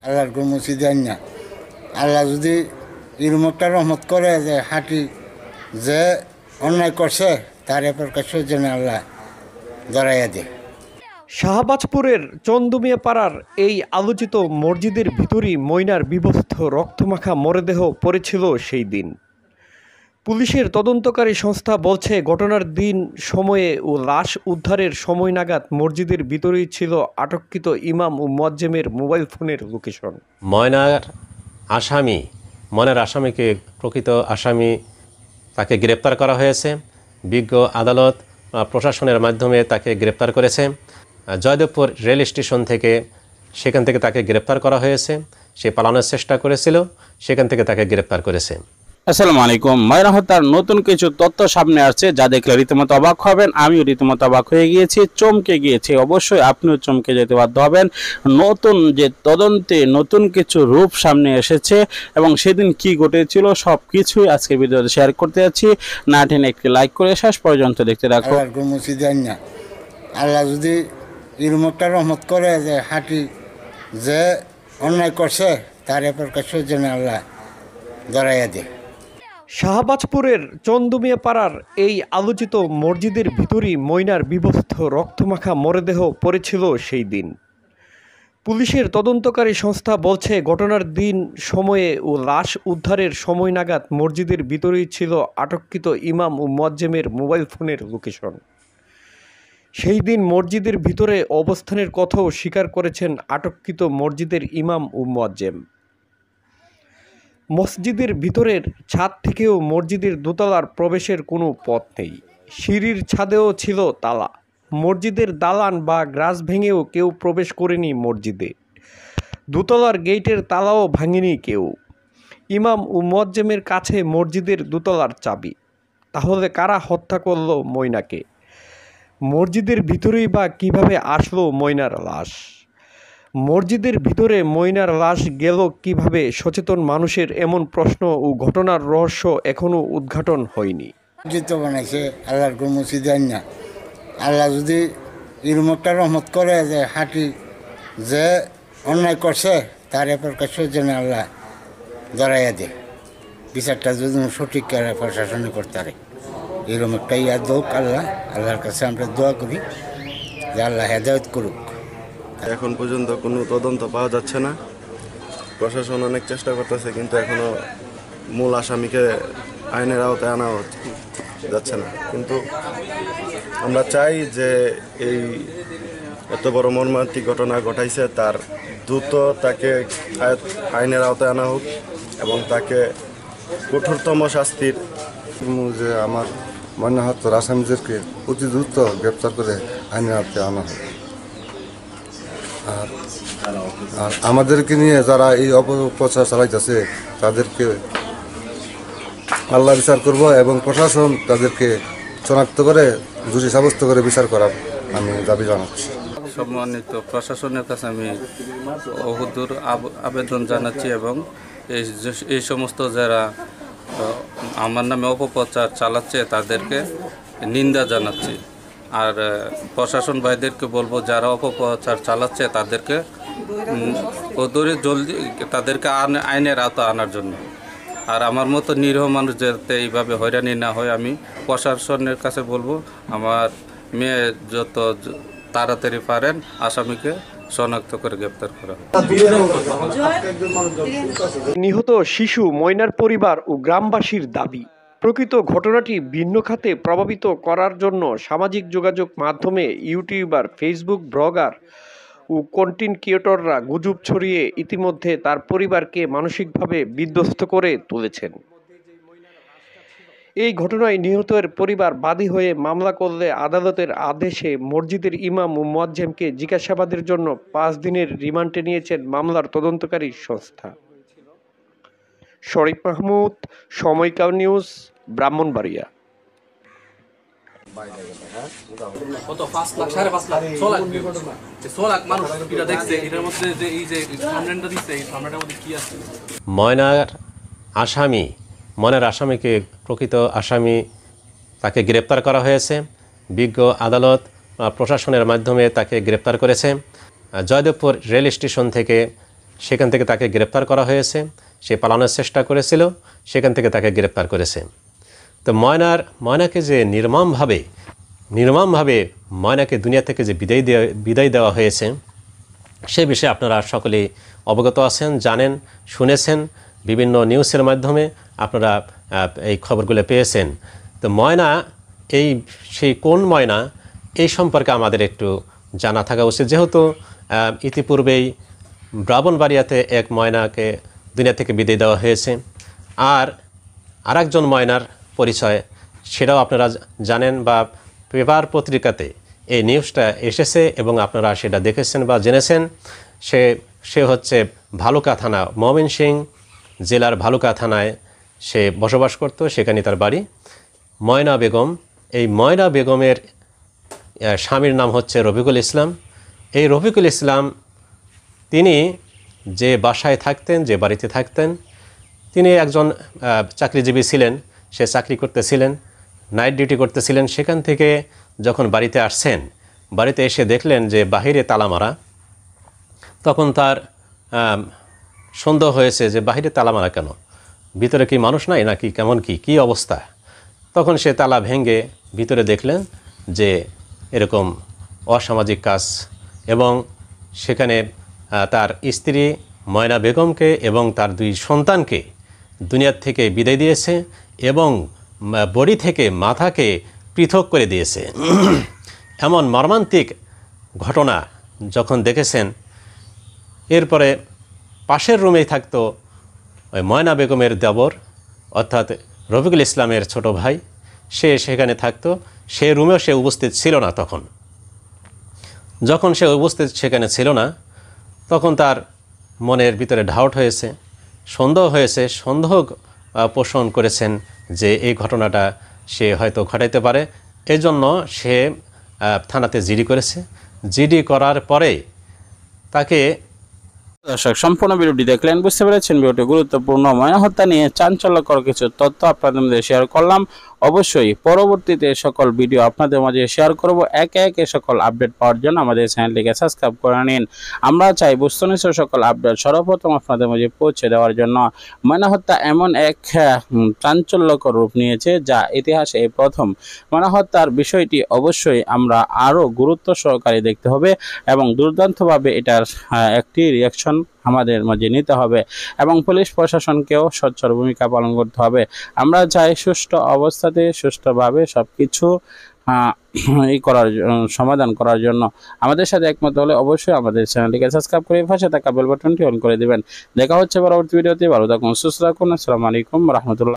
আল্লাহর কোনো মুসি দেন না। আল্লাহ যদি ইরমকটা রহমত করে যে হাঁটি যে অন্যায় করছে তার এরপর কাছে যেন আল্লাহ ধরাইয়া দেয়। শাহবাজপুরের চন্দুমিয়া পাড়ার এই আলোচিত মসজিদের ভিতরই ময়নার বিবস্ত্র রক্তমাখা মরদেহ পড়েছিল সেই দিন। পুলিশের তদন্তকারী সংস্থা বলছে ঘটনার দিন সময়ে ও লাশ উদ্ধারের সময় নাগাদ মসজিদের ভিতরেই ছিল আটককৃত ইমাম ও মুয়াজ্জেমের মোবাইল ফোনের লোকেশন। ময়নার আসামিকে প্রকৃত আসামি তাকে গ্রেপ্তার করা হয়েছে। বিজ্ঞ আদালত প্রশাসনের মাধ্যমে তাকে গ্রেপ্তার করেছে। জয়দেবপুর রেল স্টেশন থেকে সেখান থেকে তাকে গ্রেপ্তার করা হয়েছে। সে পালানোর চেষ্টা করেছিল, সেখান থেকে তাকে গ্রেপ্তার করেছে। আসসালামু আলাইকুম। ময়না হত্যার নতুন কিছু তথ্য সামনে আসছে যা দেখলে রীতিমতো অবাক হবেন। আমিও রীতিমতো অবাক হয়ে গিয়েছি, চমকে গিয়েছি। অবশ্যই আপনিও চমকে যেতে বাধ্য হবেন। নতুন যে তদন্তে নতুন কিছু রূপ সামনে এসেছে এবং সেদিন কি ঘটেছিল সব কিছুই আজকে ভিডিওতে শেয়ার করতে যাচ্ছি। না টেনে একটি লাইক করে শেষ পর্যন্ত দেখতে রাখো। আল্লাহ যদি ইরমকটা রহমত করে যে হাঁটি যে অন্যায় করছে তার এরপর কাছে যেন আল্লাহ ধরাইয়া দেয়। শাহবাজপুরের চন্দুমিয়া পাড়ার এই আলোচিত মসজিদের ভিতরই ময়নার বিবস্ত্র রক্তমাখা মরদেহ পড়েছিল সেই দিন। পুলিশের তদন্তকারী সংস্থা বলছে ঘটনার দিন সময়ে ও লাশ উদ্ধারের সময় নাগাদ মসজিদের ভিতরেই ছিল আটককৃত ইমাম ও মুয়াজ্জেমের মোবাইল ফোনের লোকেশন। সেই দিন মসজিদের ভিতরে অবস্থানের কথাও স্বীকার করেছেন আটককৃত মসজিদের ইমাম ও মুয়াজ্জেম। মসজিদের ভিতরের ছাদ থেকেও মসজিদের দোতলার প্রবেশের কোনো পথ নেই। সিঁড়ির ছাদেও ছিল তালা। মসজিদের দালান বা গ্রাস ভেঙেও কেউ প্রবেশ করেনি মসজিদে। দোতলার গেটের তালাও ভাঙেনি কেউ। ইমাম ও মুয়াজ্জেমের কাছে মসজিদের দোতলার চাবি। তাহলে কারা হত্যা করল ময়নাকে? মসজিদের ভিতরেই বা কিভাবে আসলো ময়নার লাশ? মসজিদের ভিতরে ময়নার লাশ গেল কিভাবে? সচেতন মানুষের এমন প্রশ্ন ও ঘটনার রহস্য এখনও উদ্ঘাটন হয়নি। বানাইছে আল্লাহর কোনো মুসি দেন না। আল্লাহ যদি ইরমকটা রহমত করে যে হাঁটি যে অন্যায় করছে তার এরপর কাছে যেন আল্লাহ ধরাইয়া দেয়। বিচারটা যদি সঠিক করে প্রশাসনে করতে পারে এরকম একটা ইয়া দোক আল্লাহর কাছে আমরা দোয়া করি যে আল্লাহ হেদায়েত করুক। এখন পর্যন্ত কোনো তদন্ত পাওয়া যাচ্ছে না। প্রশাসন অনেক চেষ্টা করতেছে কিন্তু এখনো মূল আসামিকে আইনের আওতায় আনা যাচ্ছে না। কিন্তু আমরা চাই যে এই এত বড় মর্মান্তিক ঘটনা ঘটাইছে তার দ্রুত তাকে আইনের আওতায় আনা হোক এবং তাকে কঠোরতম শাস্তির যে আমার ময়না হত্যার আসামিদেরকে অতি দ্রুত গ্রেপ্তার করে আইনের আওতায় আনা হোক। আর আমাদেরকে নিয়ে যারা এই অপপ্রচার চালাইতেছে তাদেরকে আল্লাহ বিচার করব এবং প্রশাসন তাদেরকে শনাক্ত করে দোষী সাব্যস্ত করে বিচার করার আমি দাবি জানাচ্ছি। সম্মানিত প্রশাসনের কাছে আমি অহুদুর আবেদন জানাচ্ছি এবং এই সমস্ত যারা আমার নামে অপপ্রচার চালাচ্ছে তাদেরকে নিন্দা জানাচ্ছি। আর প্রশাসন ভাইদেরকে বলবো যারা অপপ্রচার চালাচ্ছে তাদেরকে জলদি তাদেরকে আইনের আওতা আনার জন্য। আর আমার মতো নিরীহ মানুষ যাতে এইভাবে হয়রানি না হয় আমি প্রশাসনের কাছে বলবো আমার মেয়ে যত তাড়াতাড়ি পারেন আসামিকে শনাক্ত করে গ্রেপ্তার করা হয়। নিহত শিশু ময়নার পরিবার ও গ্রামবাসীর দাবি, প্রকৃত ঘটনাটি ভিন্ন খাতে প্রভাবিত করার জন্য সামাজিক যোগাযোগ মাধ্যমে ইউটিউবার, ফেসবুক ব্লগার ও কন্টেন্ট ক্রিয়েটররা গুজব ছড়িয়ে ইতিমধ্যে তার পরিবারকে মানসিকভাবে বিধ্বস্ত করে তুলেছেন। এই ঘটনায় নিহতের পরিবার বাদী হয়ে মামলা করলে আদালতের আদেশে মসজিদের ইমাম ও মুয়াজ্জেমকে জিজ্ঞাসাবাদের জন্য 5 দিনের রিমান্ডে নিয়েছেন মামলার তদন্তকারী সংস্থা। শরীফ মাহমুদ, সময়কাল নিউজ, ব্রাহ্মণবাড়িয়া। ময়নার আসামিকে প্রকৃত আসামি তাকে গ্রেপ্তার করা হয়েছে। বিজ্ঞ আদালত প্রশাসনের মাধ্যমে তাকে গ্রেপ্তার করেছে। জয়দেবপুর রেল স্টেশন থেকে সেখান থেকে তাকে গ্রেপ্তার করা হয়েছে। সে পালানোর চেষ্টা করেছিল, সেখান থেকে তাকে গ্রেপ্তার করেছে। তো ময়নাকে যে নির্মমভাবে ময়নাকে দুনিয়া থেকে যে বিদায় দেওয়া হয়েছে, সে বিষয়ে আপনারা সকলেই অবগত আছেন, জানেন, শুনেছেন। বিভিন্ন নিউজের মাধ্যমে আপনারা এই খবরগুলো পেয়েছেন। তো ময়না, সেই কোন ময়না, এই সম্পর্কে আমাদের একটু জানা থাকা উচিত। যেহেতু ইতিপূর্বেই ব্রাহ্মণবাড়িয়াতে এক ময়নাকে দুনিয়া থেকে বিদায় দেওয়া হয়েছে, আর আরেকজন ময়নার পরিচয় সেটাও আপনারা জানেন, বা পেপার পত্রিকাতে এই নিউজটা এসেছে এবং আপনারা সেটা দেখেছেন বা জেনেছেন। সে হচ্ছে ভালুকা থানা, ময়মনসিংহ জেলার ভালুকা থানায় সে বসবাস করত, সেখানে তার বাড়ি। ময়না বেগম, এই ময়না বেগমের স্বামীর নাম হচ্ছে রফিকুল ইসলাম। এই রফিকুল ইসলাম তিনি যে বাসায় থাকতেন, যে বাড়িতে থাকতেন, তিনি একজন চাকরিজীবী ছিলেন। সে চাকরি করতেছিলেন, নাইট ডিউটি করতেছিলেন। সেখান থেকে যখন বাড়িতে আসছেন, বাড়িতে এসে দেখলেন যে বাহিরে তালা মারা। তখন তার সন্দেহ হয়েছে যে বাহিরে তালা মারা কেন, ভিতরে কি মানুষ নাই নাকি, কেমন কী অবস্থা। তখন সে তালা ভেঙে ভিতরে দেখলেন যে এরকম অসামাজিক কাজ, এবং সেখানে তার স্ত্রী ময়না বেগমকে এবং তার 2 সন্তানকে দুনিয়ার থেকে বিদায় দিয়েছে এবং বডি থেকে মাথাকে পৃথক করে দিয়েছে। এমন মর্মান্তিক ঘটনা যখন দেখেছেন, এরপরে পাশের রুমেই থাকতো ওই ময়না বেগমের দেবর, অর্থাৎ রফিকুল ইসলামের ছোট ভাই। সে সেখানে থাকতো, সে রুমেও সে উপস্থিত ছিল না। যখন সে উপস্থিত সেখানে ছিল না, তখন তার মনের ভিতরে ডাউট হয়েছে, সন্দেহ হয়েছে, সন্দেহ পোষণ করেছেন যে এই ঘটনাটা সে হয়তো ঘটাইতে পারে। এজন্য সে থানাতে জিডি করেছে। জিডি করার পরে তাকে, দর্শক সম্পূর্ণ ভিডিওটি দেখলেন, বুঝতে পেরেছেন ভিডিওটি গুরুত্বপূর্ণ। ময়না হত্যা নিয়ে চাঞ্চল্যকর কিছু তথ্য আপনাদের মধ্যে শেয়ার করলাম। অবশ্যই পরবর্তীতে সকল ভিডিও আপনাদের মাঝে শেয়ার করব। একে একে সকল আপডেট পাওয়ার জন্য আমাদের চ্যানেলটিকে সাবস্ক্রাইব করে নিন। আমরা চাই বস্তুনিষ্ঠ সকল আপডেট সর্বপ্রথম আপনাদের মাঝে পৌঁছে দেওয়ার জন্য। ময়না হত্যা এমন এক চাঞ্চল্যকর রূপ নিয়েছে যা ইতিহাসে এই প্রথম। ময়না হত্যার বিষয়টি অবশ্যই আমরা আরও গুরুত্ব সহকারে দেখতে হবে এবং দুর্দান্তভাবে এটার একটি রিয়াকশন আমাদের মাঝে নিতে হবে এবং পুলিশ প্রশাসনকেও সোচ্চার ভূমিকা পালন করতে হবে। আমরা চাই সুষ্ঠু অবস্থাতে সুষ্ঠুভাবে সবকিছু সমাধান করার জন্য। আমাদের সাথে একমত হলে অবশ্যই আমাদের চ্যানেলটিকে সাবস্ক্রাইব করে পাশে থাকা বেল বাটনটি অন করে দিবেন। দেখা হচ্ছে পরবর্তী ভিডিওতে। ভালো থাকুন, সুস্থ থাকুন। আসসালামু আলাইকুম রহমতুল্লাহ।